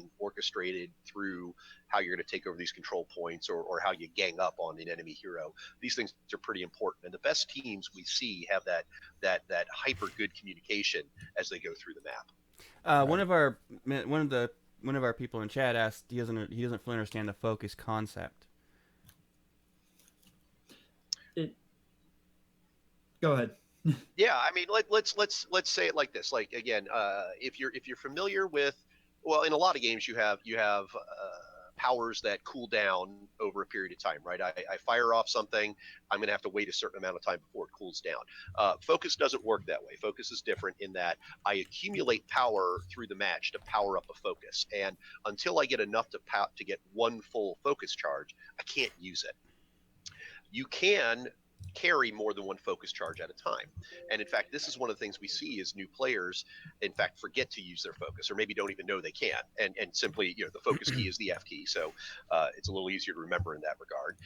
being orchestrated through how you're going to take over these control points, or how you gang up on an enemy hero. These things are pretty important, and the best teams we see have that hyper good communication as they go through the map. One of our one of our people in chat asked he doesn't fully understand the focus concept. It. Go ahead. Yeah, I mean, let's say it like this. Like again, if you're familiar with, well, in a lot of games you have powers that cool down over a period of time, right? I fire off something, I'm going to have to wait a certain amount of time before it cools down. Focus doesn't work that way. Focus is different in that I accumulate power through the match to power up a focus, and until I get enough to get one full focus charge, I can't use it. You can carry more than one focus charge at a time. And in fact, this is one of the things we see is new players, in fact, forget to use their focus, or maybe don't even know they can. And simply, the focus key is the F key. So it's a little easier to remember in that regard.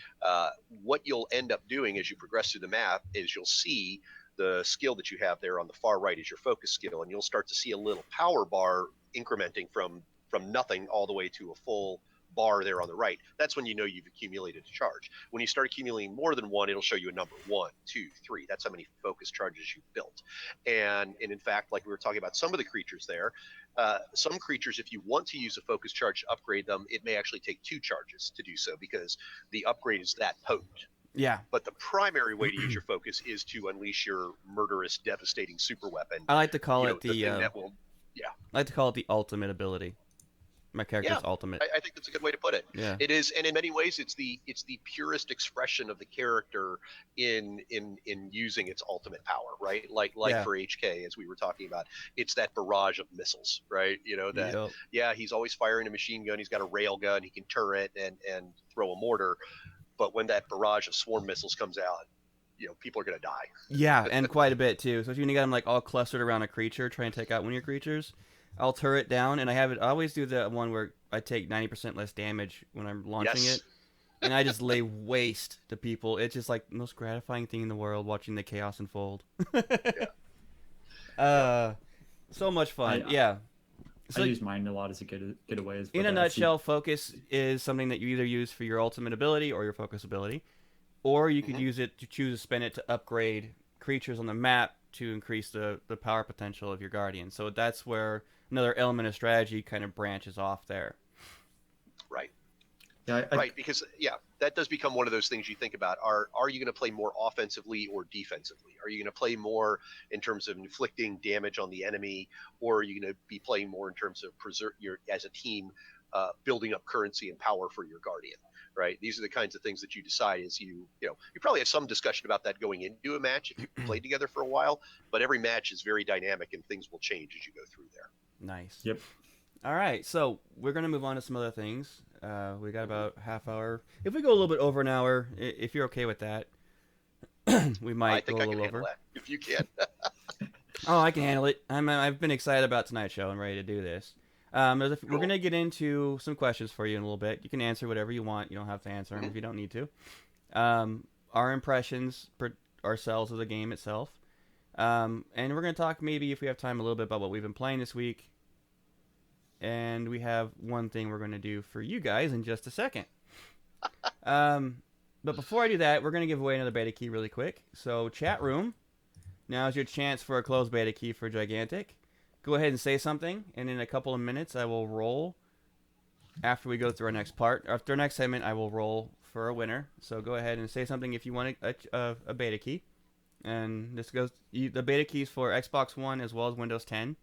What you'll end up doing as you progress through the map is you'll see the skill that you have there on the far right is your focus skill. And you'll start to see a little power bar incrementing from nothing all the way to a full bar there on the right. That's when you know you've accumulated a charge. When you start accumulating more than one, it'll show you a number 1, 2, 3. That's how many focus charges you've built. And in fact, like we were talking about some of the creatures there, some creatures, if you want to use a focus charge to upgrade them, it may actually take 2 charges to do so because the upgrade is that potent. Yeah. But the primary way to use your focus is to unleash your murderous, devastating super weapon. I like to call it I like to call it the ultimate ability. My character's ultimate. I think that's a good way to put it. Yeah. It is, and in many ways, it's the purest expression of the character in using its ultimate power, right? Like for HK, as we were talking about, it's that barrage of missiles, right? He's always firing a machine gun. He's got a rail gun. He can turret and throw a mortar. But when that barrage of swarm missiles comes out, people are going to die. Yeah, and quite a bit too. So if you got them like all clustered around a creature, trying to take out one of your creatures, I'll turret down, and I always do the one where I take 90% less damage when I'm launching it, and I just lay waste to people. It's just like the most gratifying thing in the world, watching the chaos unfold. So much fun. So I use mine a lot as a getaways. In a nutshell, focus is something that you either use for your ultimate ability or your focus ability, or you could use it to choose to spend it to upgrade creatures on the map to increase the power potential of your guardian. So that's where another element of strategy kind of branches off there. Right. Yeah, right, because that does become one of those things you think about. Are you going to play more offensively or defensively? Are you going to play more in terms of inflicting damage on the enemy, or are you going to be playing more in terms of as a team building up currency and power for your guardian? Right. These are the kinds of things that you decide as you probably have some discussion about that going into a match if you played together for a while. But every match is very dynamic and things will change as you go through there. Nice. Yep. All right. So we're going to move on to some other things. We got about half hour. If we go a little bit over an hour, if you're okay with that, we might go a little over. That, if you can. Oh, I can handle it. I've been excited about tonight's show and ready to do this. We're going to get into some questions for you in a little bit. You can answer whatever you want. You don't have to answer them if you don't need to. Our impressions ourselves of the game itself. And we're going to talk maybe, if we have time, a little bit about what we've been playing this week. And we have one thing we're going to do for you guys in just a second. But before I do that, we're going to give away another beta key really quick. So chat room, now's your chance for a closed beta key for Gigantic. Go ahead and say something, and in a couple of minutes I will roll. After we go through our next part, after our next segment, I will roll for a winner. So go ahead and say something if you want a beta key. And this goes the beta keys for Xbox One as well as Windows 10.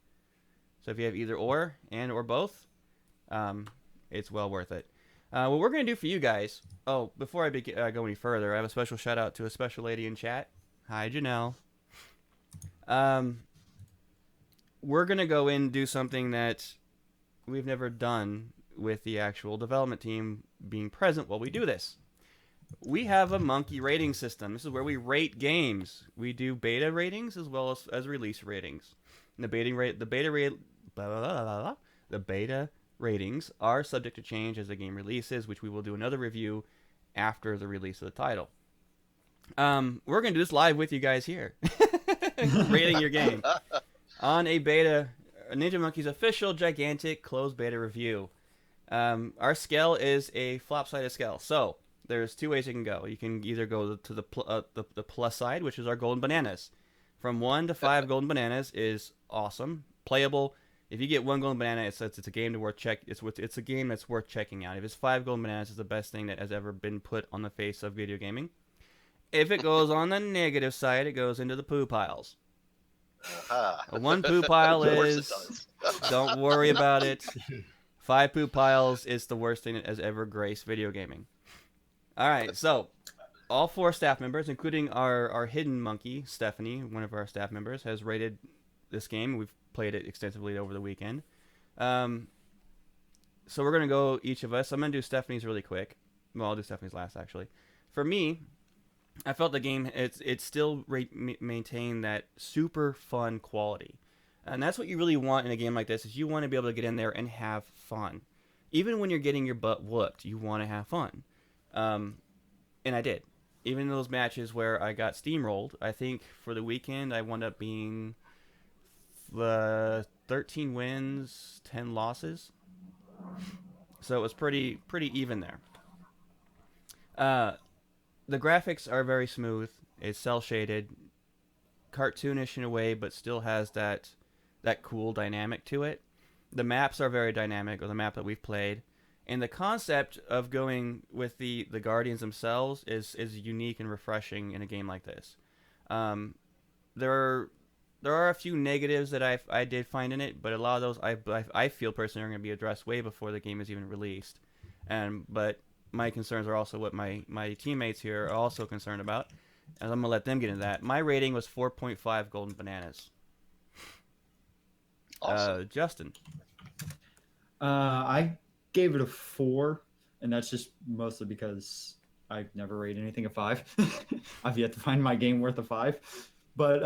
So if you have either or both, it's well worth it. What we're going to do for you guys... Oh, before I go any further, I have a special shout-out to a special lady in chat. Hi, Janelle. We're going to go in and do something that we've never done with the actual development team being present while we do this. We have a Munkey rating system. This is where we rate games. We do beta ratings as well as release ratings. And the beta ratings are subject to change as the game releases, which we will do another review after the release of the title. We're going to do this live with you guys here. Rating your game on a Ninja Monkey's official Gigantic closed beta review. Our scale is a flop-sided scale, so there's two ways you can go. You can either go to the plus side, which is our golden bananas. From 1 to 5 golden bananas is awesome, playable. If you get one golden banana, it's a game to worth check. It's a game that's worth checking out. If it's 5 golden bananas, it's the best thing that has ever been put on the face of video gaming. If it goes on the negative side, it goes into the poo piles. Uh-huh. One poo pile Of course it is, does. don't worry about it. 5 poop piles is the worst thing that has ever graced video gaming. All right, so all 4 staff members, including our hidden monkey, Stephanie, one of our staff members, has rated this game. We've played it extensively over the weekend. So we're going to go, each of us. I'm going to do Stephanie's really quick. Well, I'll do Stephanie's last, actually. For me, I felt the game, it still maintained that super fun quality. And that's what you really want in a game like this, is you want to be able to get in there and have fun. Even when you're getting your butt whooped, you want to have fun. And I did. Even in those matches where I got steamrolled, I think for the weekend I wound up being 13 wins, 10 losses. So it was pretty even there. The graphics are very smooth. It's cel shaded, cartoonish in a way, but still has that cool dynamic to it. The maps are very dynamic, or the map that we've played, and the concept of going with the Guardians themselves is unique and refreshing in a game like this. There are a few negatives that I did find in it, but a lot of those I feel personally are going to be addressed way before the game is even released. But my concerns are also what my teammates here are also concerned about, and I'm going to let them get into that. My rating was 4.5 golden bananas. Awesome. Justin. I gave it a 4, and that's just mostly because I've never rated anything a 5. I've yet to find my game worth a 5. But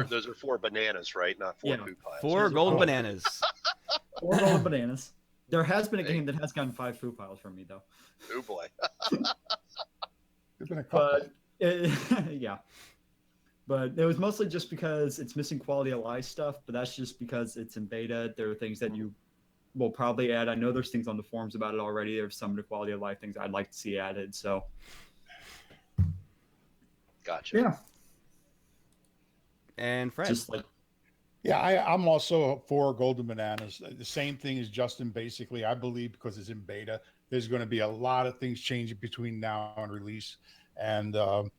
those are 4 bananas, right? Not 4 yeah, poop piles. 4 golden bananas. 4 golden bananas. There has been a game that has gotten 5 poop piles from me, though. Oh boy. There's been a couple. But yeah. But it was mostly just because it's missing quality of life stuff, but that's just because it's in beta. There are things that you will probably add. I know there's things on the forums about it already. There's some of the quality of life things I'd like to see added. So Gotcha. yeah. And Fred. Just like Yeah, I'm also for golden bananas. The same thing as Justin, basically. I believe because it's in beta, there's going to be a lot of things changing between now and release. And to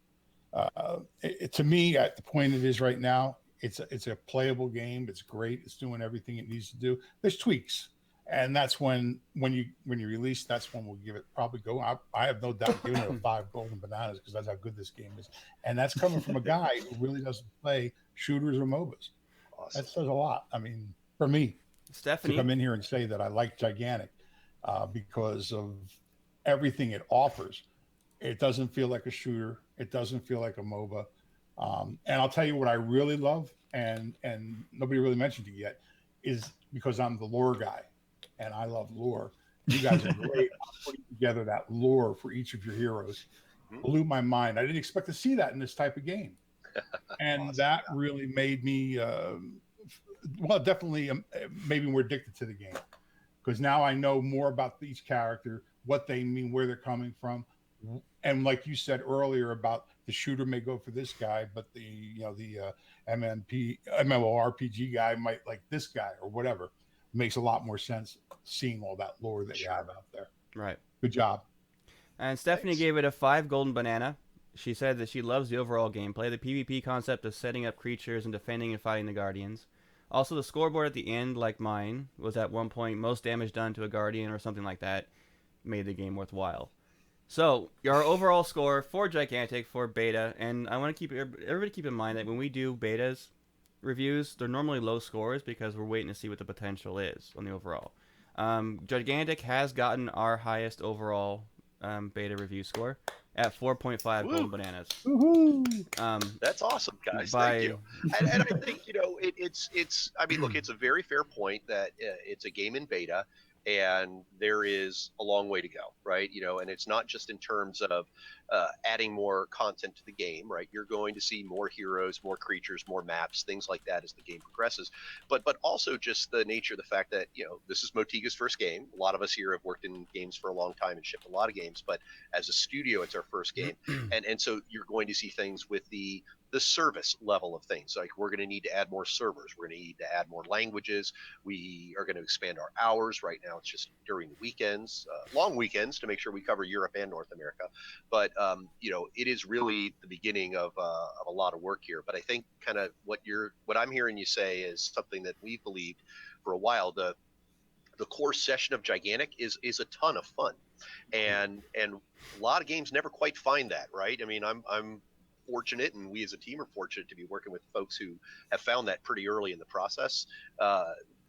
me, at the point it is right now, it's a playable game. It's great. It's doing everything it needs to do. There's tweaks, and that's when you release, that's when we'll give it probably go. I have no doubt giving it a 5 golden bananas because that's how good this game is, and that's coming from a guy who really doesn't play shooters or MOBAs. Awesome. That says a lot. I mean, for me, Stephanie. to come in here and say that I like Gigantic because of everything it offers. It doesn't feel like a shooter. It doesn't feel like a MOBA. And I'll tell you what I really love, and nobody really mentioned it yet, is because I'm the lore guy, and I love lore. You guys are great on putting together that lore for each of your heroes. Blew my mind. I didn't expect to see that in this type of game. And Awesome. that really made me, well, definitely made me more addicted to the game. Because now I know more about each character, what they mean, where they're coming from. And like you said earlier about the shooter may go for this guy, but the MMORPG guy might like this guy or whatever. Makes a lot more sense seeing all that lore that you have out there. Right. Good job. And Stephanie Thanks. gave it a 5 golden banana. She said that she loves the overall gameplay, the PvP concept of setting up creatures and defending and fighting the Guardians. Also, the scoreboard at the end, like mine, was at one point most damage done to a Guardian or something like that, made the game worthwhile. So, our overall score for Gigantic, for beta, and I want to everybody keep in mind that when we do betas reviews, they're normally low scores because we're waiting to see what the potential is on the overall. Gigantic has gotten our highest overall beta review score at 4.5 golden bananas. That's awesome, guys. By- Thank you. And I think it's. I mean, look, it's a very fair point that it's a game in beta, and there is a long way to go, right? And it's not just in terms of adding more content to the game, right? You're going to see more heroes, more creatures, more maps, things like that as the game progresses. But also just the nature of the fact that this is Motiga's first game. A lot of us here have worked in games for a long time and shipped a lot of games, but as a studio, it's our first game, and so you're going to see things with the service level of things. Like we're going to need to add more servers. We're going to need to add more languages. We are going to expand our hours. Right now, it's just during the weekends, long weekends, to make sure we cover Europe and North America. But it is really the beginning of a lot of work here. But I think kind of what I'm hearing you say is something that we've believed for a while. The core session of Gigantic is a ton of fun, and a lot of games never quite find that, right? I mean, I'm fortunate, and we as a team are fortunate to be working with folks who have found that pretty early in the process.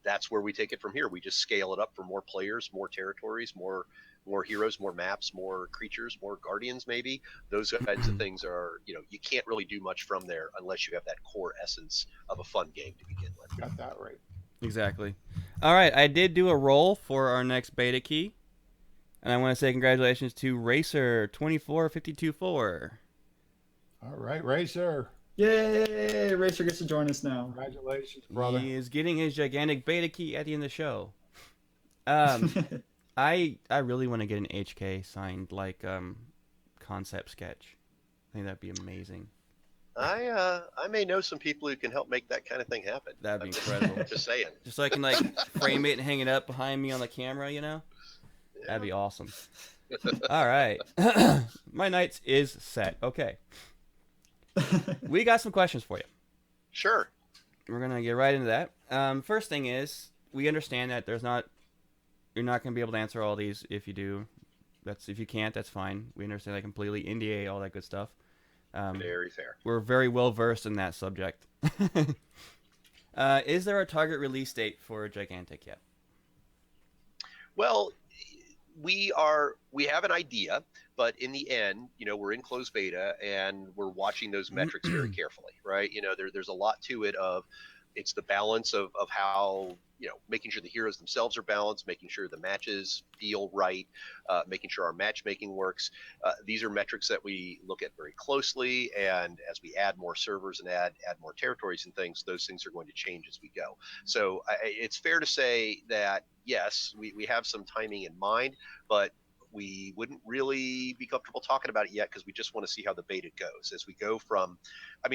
That's where we take it from here. We just scale it up for more players, more territories, more heroes, more maps, more creatures, more guardians. Maybe those kinds of things are you can't really do much from there unless you have that core essence of a fun game to begin with. Got that right. Exactly. All right, I did do a roll for our next beta key, and I want to say congratulations to Racer 24524. All right, Racer. Yay! Racer gets to join us now. Congratulations, brother. He is getting his gigantic beta key at the end of the show. I really want to get an HK signed concept sketch. I think that'd be amazing. I may know some people who can help make that kind of thing happen. That'd be incredible. Just saying. Just so I can frame it and hang it up behind me on the camera, Yeah. That'd be awesome. All right. My nights is set. Okay. We got some questions for you. Sure. We're going to get right into that. First thing is, we understand that you're not going to be able to answer all these. If you do, if you can't, that's fine. We understand that completely. NDA, all that good stuff. Very fair. We're very well versed in that subject. Is there a target release date for Gigantic yet? Well, we have an idea, but in the end, we're in closed beta and we're watching those metrics very carefully, right? There's a lot to it it's the balance of how, making sure the heroes themselves are balanced, making sure the matches feel right, making sure our matchmaking works. These are metrics that we look at very closely, and as we add more servers and add more territories and things, those things are going to change as we go. So it's fair to say that, yes, we have some timing in mind, but we wouldn't really be comfortable talking about it yet because we just want to see how the beta goes as we go from,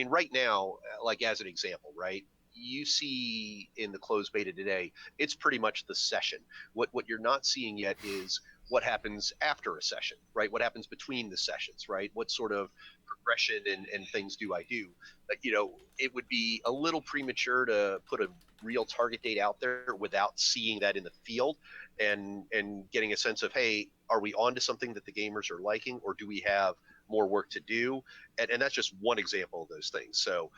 right now, like as an example, right? You see in the closed beta today, it's pretty much the session. What you're not seeing yet is what happens after a session, right? What happens between the sessions, right? What sort of progression and things do I do? It would be a little premature to put a real target date out there without seeing that in the field and getting a sense of, hey, are we on to something that the gamers are liking, or do we have more work to do? And that's just one example of those things. So,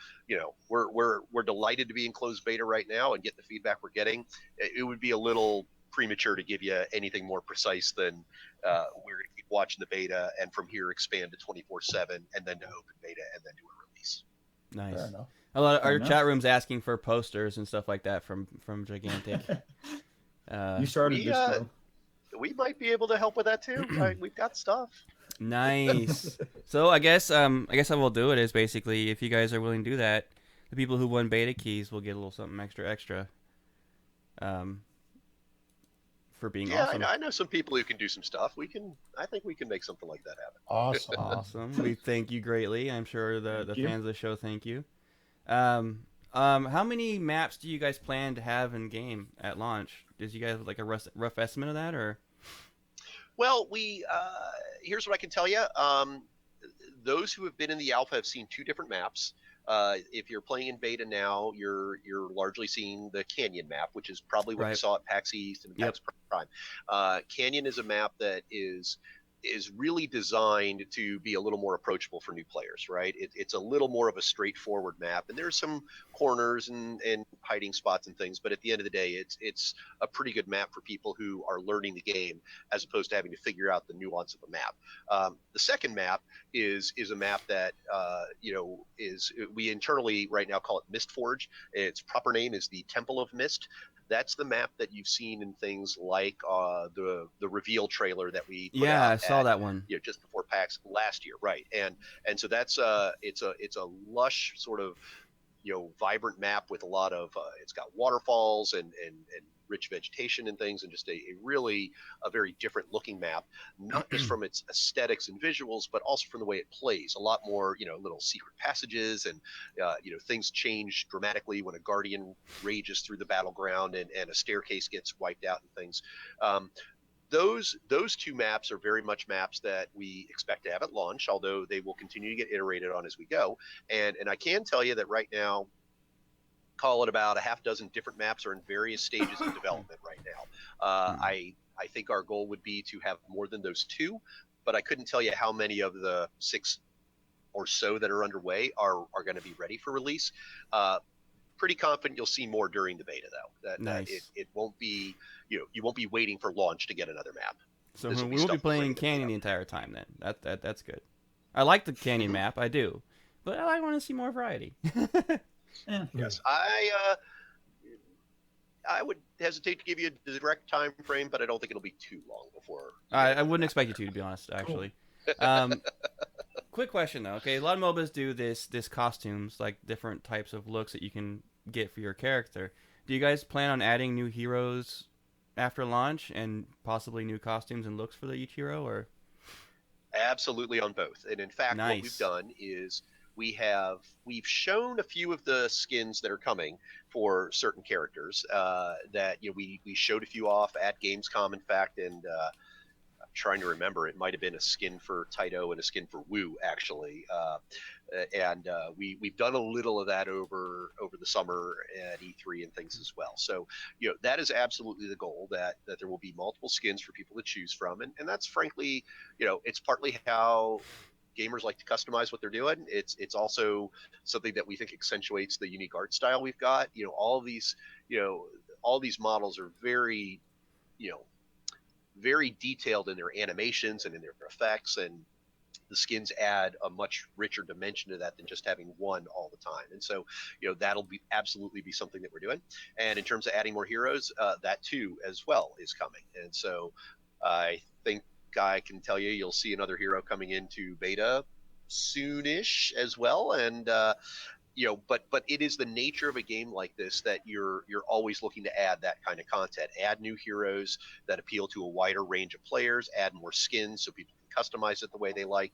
we're delighted to be in closed beta right now and get the feedback we're getting. It would be a little premature to give you anything more precise than we're going to keep watching the beta and from here expand to 24/7 and then to open beta and then do a release. Nice. Fair enough. A lot of Fair our enough. chat room's asking for posters and stuff like that from Gigantic. You started this, bro. We might be able to help with that too. We've got stuff. Nice. So I guess how we'll do it is basically, if you guys are willing to do that, the people who won beta keys will get a little something extra. For being awesome. I know some people who can do some stuff. I think we can make something like that happen. Awesome. Awesome. We thank you greatly. I'm sure the Thank you. fans of the show thank you. How many maps do you guys plan to have in game at launch? Did you guys have a rough estimate of that, or? Well, here's what I can tell you. Those who have been in the alpha have seen two different maps. If you're playing in beta now, you're largely seeing the Canyon map, which is probably what you Right. saw at PAX East and PAX Prime. Canyon is a map that is really designed to be a little more approachable for new players, right? It's a little more of a straightforward map, and there's some corners and hiding spots and things, but at the end of the day, it's a pretty good map for people who are learning the game as opposed to having to figure out the nuance of a map. The second map is a map that we internally right now call it Mistforge. Its proper name is the Temple of Mist. That's the map that you've seen in things like the reveal trailer that we put Yeah, out I saw at that one. just before PAX last year, right? And so that's it's a lush sort of vibrant map with a lot of it's got waterfalls and rich vegetation and things, and just a really a very different looking map, not just from its aesthetics and visuals, but also from the way it plays. A lot more little secret passages, and things change dramatically when a guardian rages through the battleground, and a staircase gets wiped out and things. Those two maps are very much maps that we expect to have at launch, although they will continue to get iterated on as we go. And I can tell you that right now, call it about a half dozen different maps are in various stages of development right now. I think our goal would be to have more than those two, but I couldn't tell you how many of the 6 or so that are underway are going to be ready for release. Pretty confident you'll see more during the beta, though. That it won't be, you won't be waiting for launch to get another map. So we won't be playing Canyon the entire time then. That's good. I like the Canyon map, I do, but I want to see more variety. Yes, I would hesitate to give you a direct time frame, but I don't think it'll be too long before. I wouldn't expect you to be honest, actually. Quick question though. Okay, a lot of MOBAs do this costumes, like different types of looks that you can get for your character. Do you guys plan on adding new heroes after launch, and possibly new costumes and looks for each hero, or? Absolutely on both. And in fact, what we've done is we've shown a few of the skins that are coming for certain characters that we showed a few off at Gamescom, in fact, and I'm trying to remember, it might have been a skin for Taito and a skin for Wu, actually. We've done a little of that over the summer at E3 and things as well. So, that is absolutely the goal, that there will be multiple skins for people to choose from. And that's frankly, it's partly how gamers like to customize what they're doing. It's also something that we think accentuates the unique art style we've got. All these models are very, very detailed in their animations and in their effects, and the skins add a much richer dimension to that than just having one all the time. And so, that'll be absolutely be something that we're doing. And in terms of adding more heroes, that too as well is coming. And so I think I can tell you'll see another hero coming into beta soonish as well. And but it is the nature of a game like this that you're always looking to add that kind of content, add new heroes that appeal to a wider range of players, add more skins so people can customize it the way they like.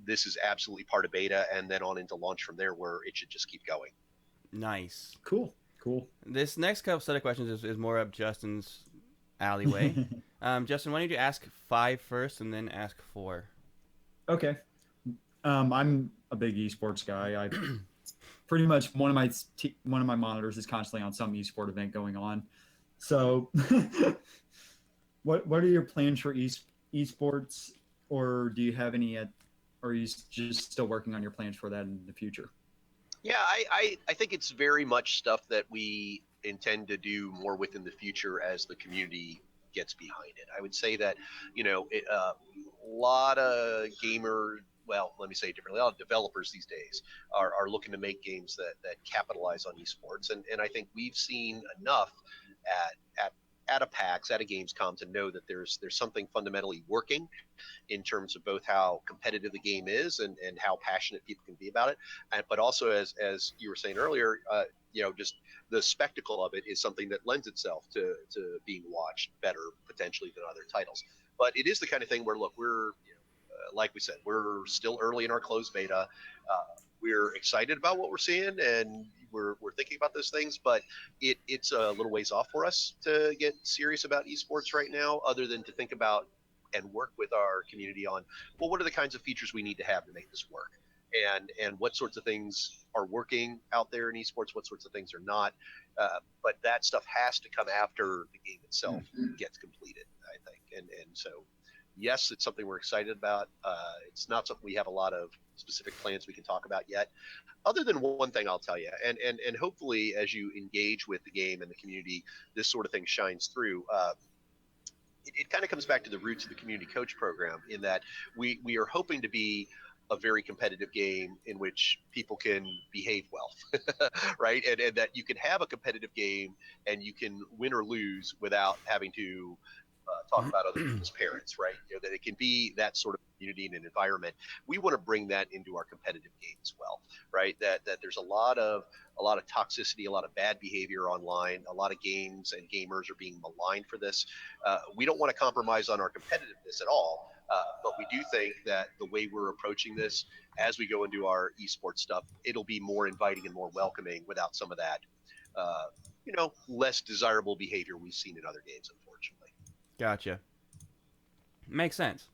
This is absolutely part of beta, and then on into launch from there, where it should just keep going. Nice. Cool. This next couple set of questions is more up Justin's alleyway. Justin, why don't you ask 5 first and then ask 4? Okay. I'm a big esports guy. I pretty much one of my monitors is constantly on some esport event going on. So, what are your plans for esports, or do you have any or are you just still working on your plans for that in the future? Yeah, I think it's very much stuff that we intend to do more with in the future as the community gets behind it. I would say that a lot of let me say it differently. A lot of developers these days are looking to make games that capitalize on esports, and I think we've seen enough at a PAX, at a Gamescom, to know that there's something fundamentally working in terms of both how competitive the game is and how passionate people can be about it, but also as you were saying earlier, just the spectacle of it is something that lends itself to being watched better potentially than other titles. But it is the kind of thing where, look, we're like we said, we're still early in our closed beta. We're excited about what we're seeing, and we're thinking about those things, but it's a little ways off for us to get serious about esports right now, other than to think about and work with our community on, well, what are the kinds of features we need to have to make this work, and what sorts of things are working out there in esports, what sorts of things are not. But that stuff has to come after the game itself gets completed, I think. And so, yes, it's something we're excited about. It's not something we have a lot of specific plans we can talk about yet, other than one thing I'll tell you, and hopefully as you engage with the game and the community, this sort of thing shines through. It kind of comes back to the roots of the community coach program, in that we are hoping to be a very competitive game in which people can behave well, right? And that you can have a competitive game and you can win or lose without having to talk about other people's parents, right? That it can be that sort of community and an environment. We want to bring that into our competitive game as well, right? That there's a lot of toxicity, a lot of bad behavior online. A lot of games and gamers are being maligned for this. We don't want to compromise on our competitiveness at all. But we do think that the way we're approaching this, as we go into our esports stuff, it'll be more inviting and more welcoming without some of that, less desirable behavior we've seen in other games, unfortunately. Gotcha. Makes sense.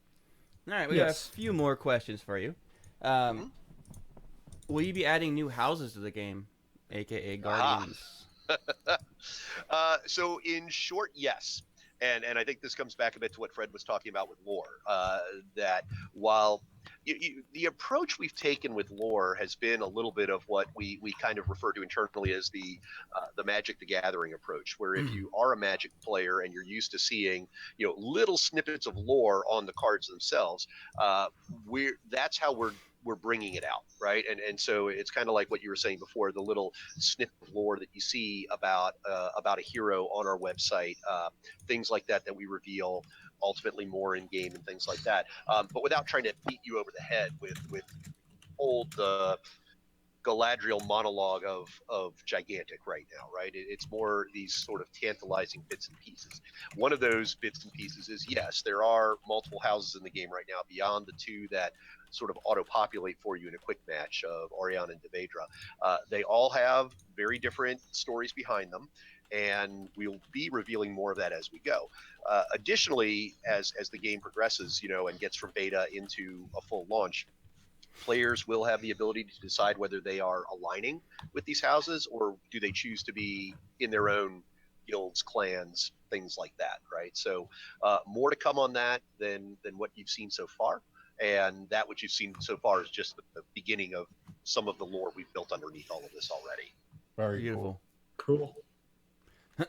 All right, we Yes. got a few more questions for you. Mhm. Will you be adding new houses to the game, aka guardians? So in short, yes. And I think this comes back a bit to what Fred was talking about with lore. That while the approach we've taken with lore has been a little bit of what we kind of refer to internally as the Magic the Gathering approach, where if you are a Magic player and you're used to seeing little snippets of lore on the cards themselves, that's how we're bringing it out, right? And so it's kind of like what you were saying before, the little snippet of lore that you see about a hero on our website, things like that we reveal ultimately more in game and things like that, but without trying to beat you over the head with old Galadriel monologue of Gigantic right now, right? It's more these sort of tantalizing bits and pieces. One of those bits and pieces is, yes, there are multiple houses in the game right now beyond the two that sort of auto-populate for you in a quick match of Oriana and Devedra. They all have very different stories behind them, and we'll be revealing more of that as we go. Additionally, as the game progresses, and gets from beta into a full launch, players will have the ability to decide whether they are aligning with these houses or do they choose to be in their own guilds, clans, things like that, right? So more to come on that than what you've seen so far. And that what you've seen so far is just the beginning of some of the lore we've built underneath all of this already. Very Beautiful. Cool.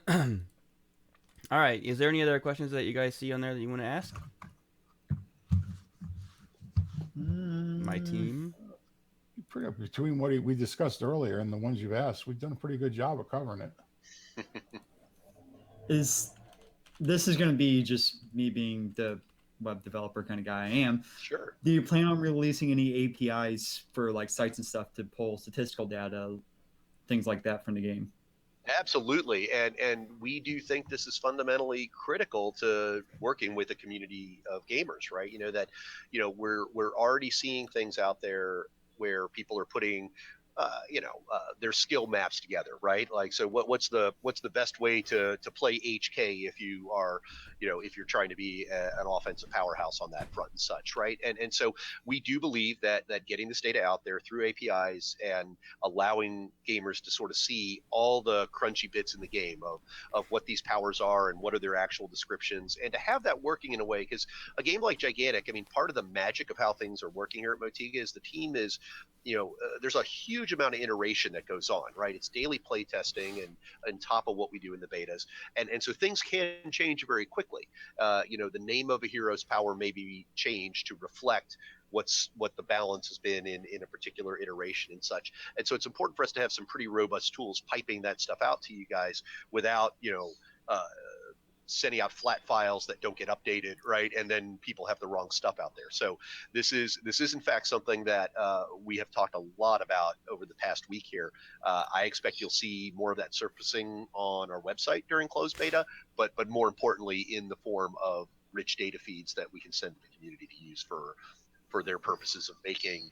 All right. Is there any other questions that you guys see on there that you want to ask my team? Pretty up between what we discussed earlier and the ones you've asked, we've done a pretty good job of covering it. This is going to be just me being the web developer kind of guy I am. Sure. Do you plan on releasing any APIs for like sites and stuff to pull statistical data, things like that from the game? Absolutely, and we do think this is fundamentally critical to working with a community of gamers, right? We're already seeing things out there where people are putting their skill maps together, right? Like, so what's the best way to play HK if you are, if you're trying to be an offensive powerhouse on that front and such, right? And so we do believe that getting this data out there through APIs and allowing gamers to sort of see all the crunchy bits in the game of what these powers are and what are their actual descriptions, and to have that working in a way, because a game like Gigantic, I mean, part of the magic of how things are working here at Motiga is the team is, there's a huge amount of iteration that goes on, right? It's daily play testing and on top of what we do in the betas. And so things can change very quickly. The name of a hero's power may be changed to reflect what the balance has been in a particular iteration and such. And so it's important for us to have some pretty robust tools piping that stuff out to you guys without, sending out flat files that don't get updated, right? And then people have the wrong stuff out there. So this is in fact something that we have talked a lot about over the past week here. I expect you'll see more of that surfacing on our website during closed beta, but more importantly in the form of rich data feeds that we can send to the community to use for their purposes of making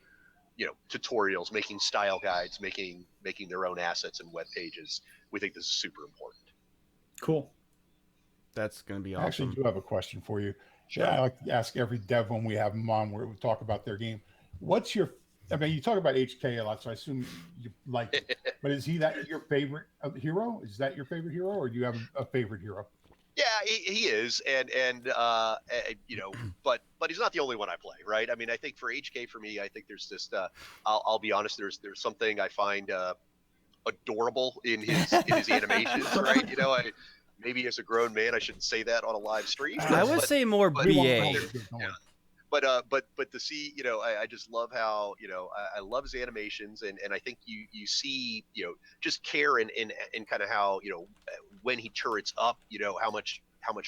tutorials, making style guides, making their own assets and web pages. We think this is super important. Cool. That's going to be I actually awesome. do have a question for you. Sure. Yeah, I like to ask every dev when we have them on where we talk about their game. What's your, I mean, you talk about HK a lot, so I assume you like it. But is he that your favorite hero? Is that your favorite hero, or do you have a favorite hero? Yeah, he is, and but he's not the only one I play, right? I mean, I think for HK, for me, I think there's just I'll be honest, there's something I find adorable in his animations, right? Maybe as a grown man, I shouldn't say that on a live stream. I would say more but- BA. yeah. but to see, I just love how, I love his animations, and I think you see, just care in kind of how, when he turrets up, how much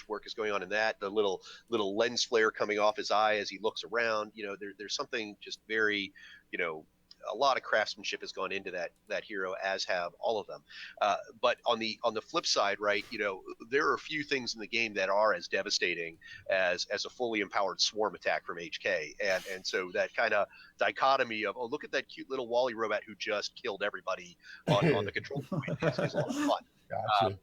work is going on in that, the little lens flare coming off his eye as he looks around, there's something just very, you know a lot of craftsmanship has gone into that hero, as have all of them. But on the flip side, right, there are a few things in the game that are as devastating as a fully empowered swarm attack from HK, and so that kind of dichotomy of, oh, look at that cute little Wally robot who just killed everybody on the control point is a lot of fun. Gotcha.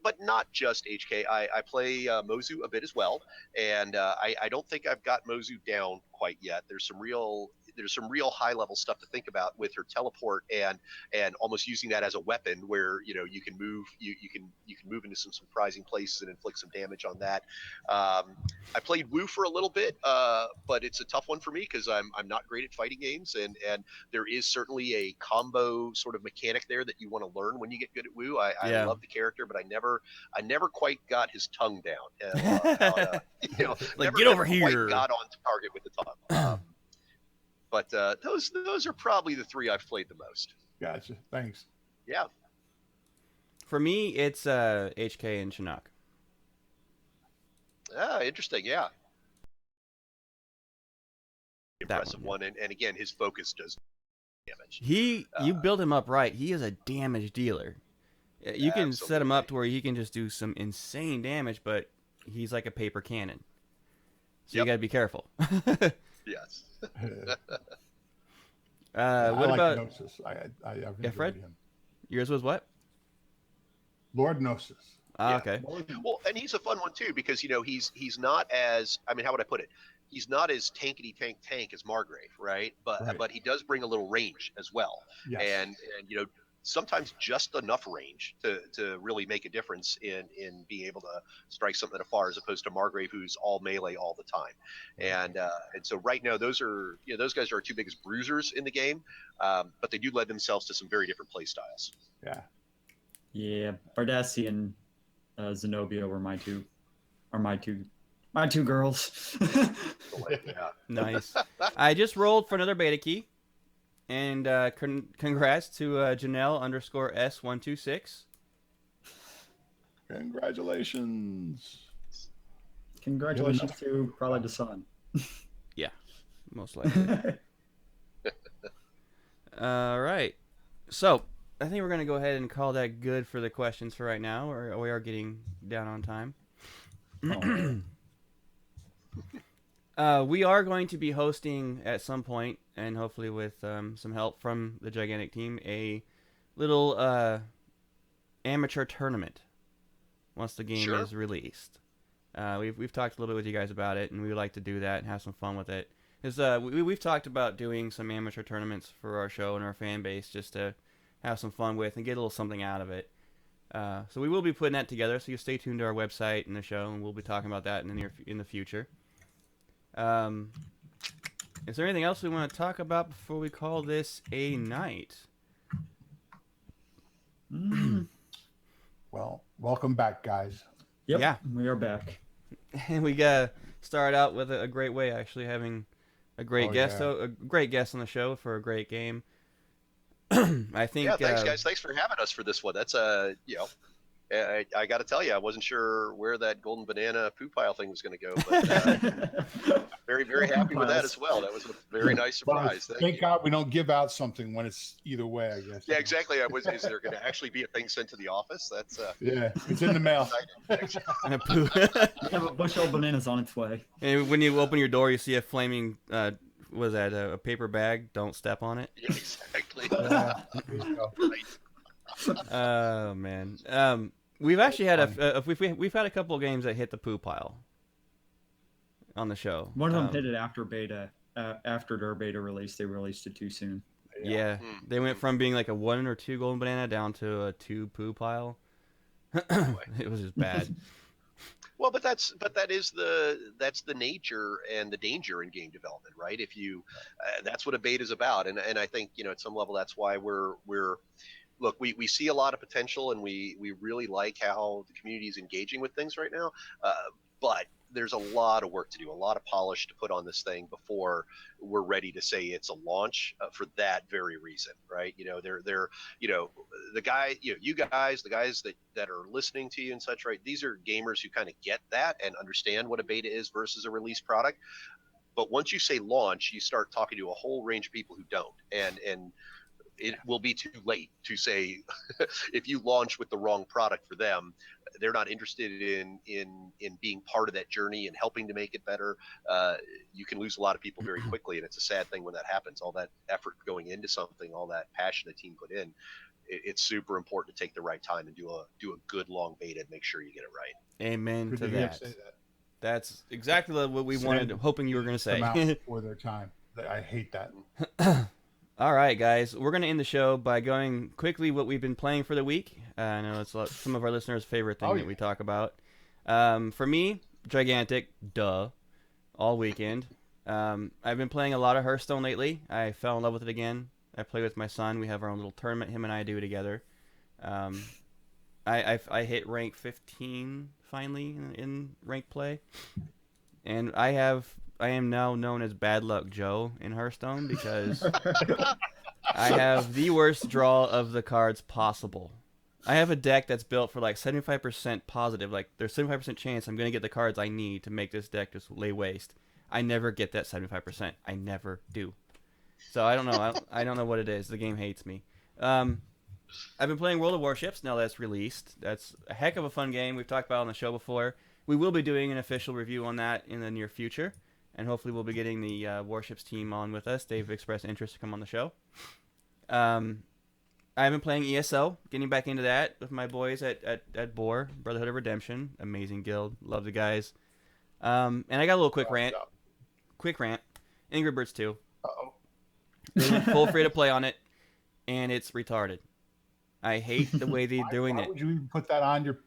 But not just HK. I play Mozu a bit as well, and I don't think I've got Mozu down quite yet. There's some real high level stuff to think about with her teleport and almost using that as a weapon, where you can move into some surprising places and inflict some damage on that. I played Wu for a little bit, but it's a tough one for me because I'm not great at fighting games, and there is certainly a combo sort of mechanic there that you want to learn when you get good at Wu. I love the character, but I never quite got his tongue down. Like, never, get over never here. quite got on target with the tongue. But those are probably the three I've played the most. Gotcha. Thanks. Yeah. For me, it's HK and Chinook. Interesting. Yeah. That Impressive one. And again, his focus does damage. You build him up right. He is a damage dealer. You can set him up to where he can just do some insane damage, but he's like a paper cannon. So you got to be careful. Yes. What about Gnosis? I've Yeah, Fred? him. Yours was what? Lord Gnosis. Okay. Well, and he's a fun one too because he's not as, I mean, how would I put it? He's not as tank as Margrave, right? But he does bring a little range as well. Yes. And sometimes just enough range to really make a difference in being able to strike something afar, as opposed to Margrave, who's all melee all the time. And so right now those guys are our two biggest bruisers in the game, but they do lend themselves to some very different play styles. Yeah. Yeah, Bardassi and Zenobia were my two girls. Yeah. Nice. I just rolled for another beta key. And congrats to Janelle_S126. Congratulations. Congratulations to probably the son. Yeah, most likely. All right. So I think we're going to go ahead and call that good for the questions for right now. We are getting down on time. We are going to be hosting at some point, and hopefully with some help from the Gigantic team, a little amateur tournament once the game is released. We've talked a little bit with you guys about it, and we would like to do that and have some fun with it. We've talked about doing some amateur tournaments for our show and our fan base just to have some fun with and get a little something out of it. So we will be putting that together, so you stay tuned to our website and the show, and we'll be talking about that in the future. Is there anything else we want to talk about before we call this a night? Well, welcome back, guys. Yep, yeah, we are back. And we got start out with a great way, actually, having a great guest, a great guest on the show for a great game. I think. Yeah, thanks, guys. Thanks for having us for this one. That's I got to tell you, I wasn't sure where that golden banana poo pile thing was going to go, but very, very happy with that as well. That was a very nice surprise. Thank God we don't give out something when it's either way, I guess. Yeah, exactly. Is there going to actually be a thing sent to the office? That's yeah, it's in the mail. You have a bushel of bananas on its way. And when you open your door, you see a flaming. Was that a paper bag? Don't step on it. Yeah, exactly. Oh man. We've actually had we've had a couple of games that hit the poo pile on the show. One of them hit it after beta. After their beta release, they released it too soon. Yeah, they went from being like a 1 or 2 golden banana down to a 2 poo pile. It was just bad. Well, but that's the nature and the danger in game development, right? If you, that's what a beta is about, and I think at some level that's why we're look, we see a lot of potential, and we really like how the community is engaging with things right now. But there's a lot of work to do, a lot of polish to put on this thing before we're ready to say it's a launch for that very reason, right? They're the guy, you guys, the guys that are listening to you and such, right? These are gamers who kind of get that and understand what a beta is versus a release product. But once you say launch, you start talking to a whole range of people who don't, and it will be too late to say if you launch with the wrong product for them, they're not interested in being part of that journey and helping to make it better. You can lose a lot of people very quickly, and it's a sad thing when that happens. All that effort going into something, all that passion the team put in, it's super important to take the right time and do a good long beta and make sure you get it right. Amen Good to hear you that. say that. That's exactly what we wanted, hoping you were going to Come out say. before their time. I hate that. All right, guys, we're going to end the show by going quickly what we've been playing for the week. I know it's some of our listeners' favorite thing that we talk about. For me, Gigantic, all weekend. I've been playing a lot of Hearthstone lately. I fell in love with it again. I play with my son. We have our own little tournament. Him and I do together. I hit rank 15 finally in rank play, and I am now known as Bad Luck Joe in Hearthstone because I have the worst draw of the cards possible. I have a deck that's built for like 75% positive. Like there's 75% chance I'm going to get the cards I need to make this deck just lay waste. I never get that 75%. I never do. So I don't know. I don't know what it is. The game hates me. I've been playing World of Warships now that's released. That's a heck of a fun game. We've talked about it on the show before. We will be doing an official review on that in the near future. And hopefully we'll be getting the Warships team on with us. They've expressed interest to come on the show. I've been playing ESO, getting back into that with my boys at BOR, Brotherhood of Redemption. Amazing guild. Love the guys. And I got a little quick rant. Angry Birds 2. Uh-oh. They went full free to play on it, and it's retarded. I hate the way they're doing it. Why would you even put that on your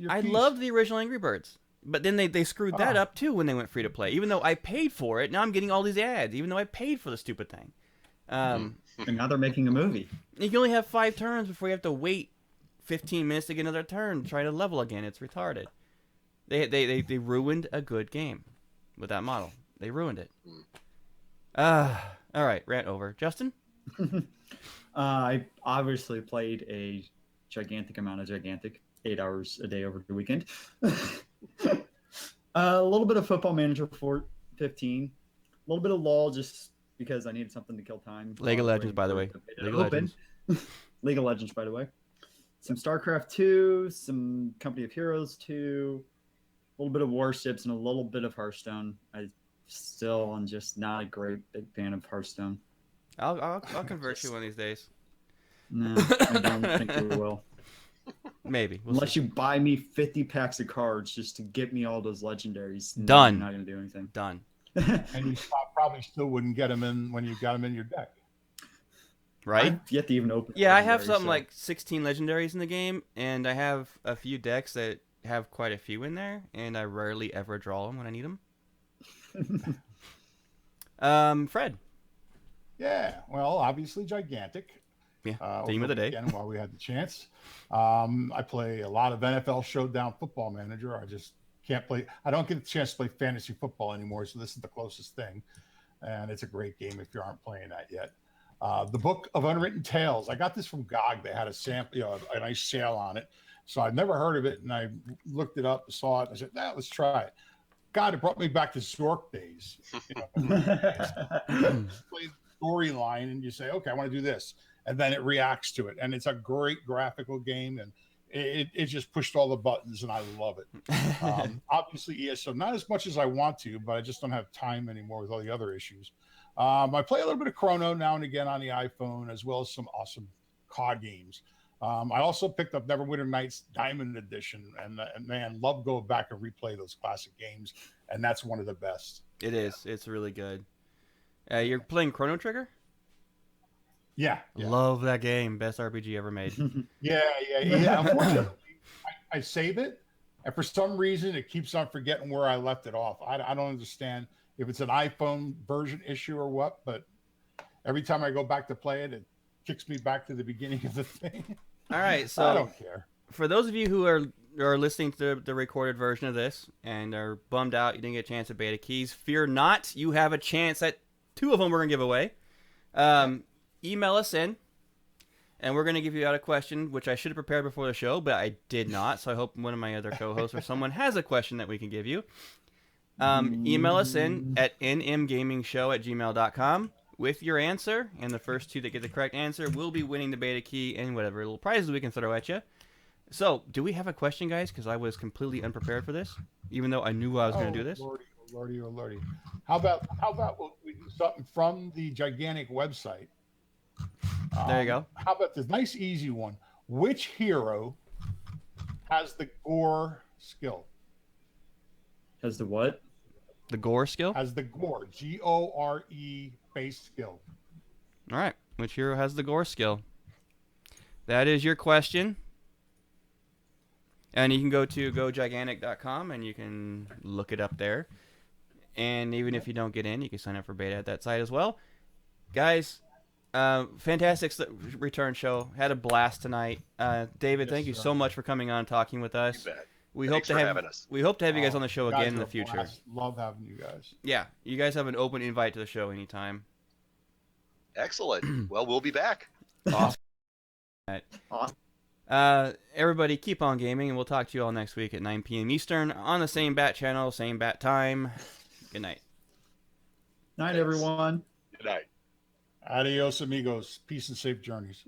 I piece? loved the original Angry Birds. But then they screwed that up, too, when they went free to play. Even though I paid for it, now I'm getting all these ads, even though I paid for the stupid thing. And now they're making a movie. You can only have 5 turns before you have to wait 15 minutes to get another turn to try to level again. It's retarded. They ruined a good game with that model. They ruined it. All right, rant over. Justin? I obviously played a gigantic amount of Gigantic, 8 hours a day over the weekend. A little bit of Football Manager 15, a little bit of LOL just because I needed something to kill time. League of Legends, by the way. League of Legends. League of Legends, by the way. Some StarCraft 2, some Company of Heroes 2, a little bit of Warships, and a little bit of Hearthstone. I still am just not a great big fan of Hearthstone. I'll convert you one of these days. No, I don't think we will. Maybe. Unless you buy me 50 packs of cards just to get me all those legendaries. Done. I'm not going to do anything. Done. And you probably still wouldn't get them in when you got them in your deck. Right? I've yet to even open. Yeah, I have something like 16 legendaries in the game, and I have a few decks that have quite a few in there, and I rarely ever draw them when I need them. Fred. Yeah, well, obviously Gigantic. Yeah, theme of the day. Again, while we had the chance. I play a lot of NFL Showdown Football Manager. I just can't play. I don't get a chance to play fantasy football anymore, so this is the closest thing. And it's a great game if you aren't playing that yet. The Book of Unwritten Tales. I got this from GOG. They had a sample, a nice sale on it. So I'd never heard of it, and I looked it up, saw it, and I said, let's try it. God, it brought me back to Zork days. Play storyline, and you say, okay, I want to do this. And then it reacts to it. And it's a great graphical game, and it just pushed all the buttons, and I love it. Obviously, ESO, not as much as I want to, but I just don't have time anymore with all the other issues. I play a little bit of Chrono now and again on the iPhone, as well as some awesome COD games. I also picked up Neverwinter Nights Diamond Edition, and man, love going back and replay those classic games, and that's one of the best. It is. It's really good. You're playing Chrono Trigger? Yeah. Love that game. Best RPG ever made. Yeah. Unfortunately, I save it, and for some reason, it keeps on forgetting where I left it off. I don't understand if it's an iPhone version issue or what, but every time I go back to play it, it kicks me back to the beginning of the thing. All right, so I don't care. for those of you who are listening to the recorded version of this and are bummed out you didn't get a chance at beta keys, fear not. You have a chance at 2 of them we're going to give away. Email us in, and we're going to give you out a question, which I should have prepared before the show, but I did not. So I hope one of my other co-hosts or someone has a question that we can give you. Email us in at nmgamingshow@gmail.com with your answer, and the first 2 that get the correct answer will be winning the beta key and whatever little prizes we can throw at you. So, do we have a question, guys? Because I was completely unprepared for this, even though I knew I was going to do this. Lordy, oh lordy, oh lordy. How about we do something from the Gigantic website? There you go. How about this nice easy one? Which hero has the gore skill? Has the what? The gore skill? Has the gore, Gore base skill? All right. Which hero has the gore skill? That is your question. And you can go to gogigantic.com and you can look it up there. And even if you don't get in, you can sign up for beta at that site as well. Guys, fantastic return show. Had a blast tonight. David, thank you so much for coming on and talking with us. You bet. We Thanks hope for to have having us. We hope to have you guys on the show Guys again in are the a future. blast. Love having you guys. Yeah, you guys have an open invite to the show anytime. Excellent. Well, we'll be back. Awesome. Awesome. Everybody keep on gaming, and we'll talk to you all next week at 9 p.m. Eastern on the same bat channel, same bat time. Good night. Night, everyone. Good night. Adios, amigos. Peace and safe journeys.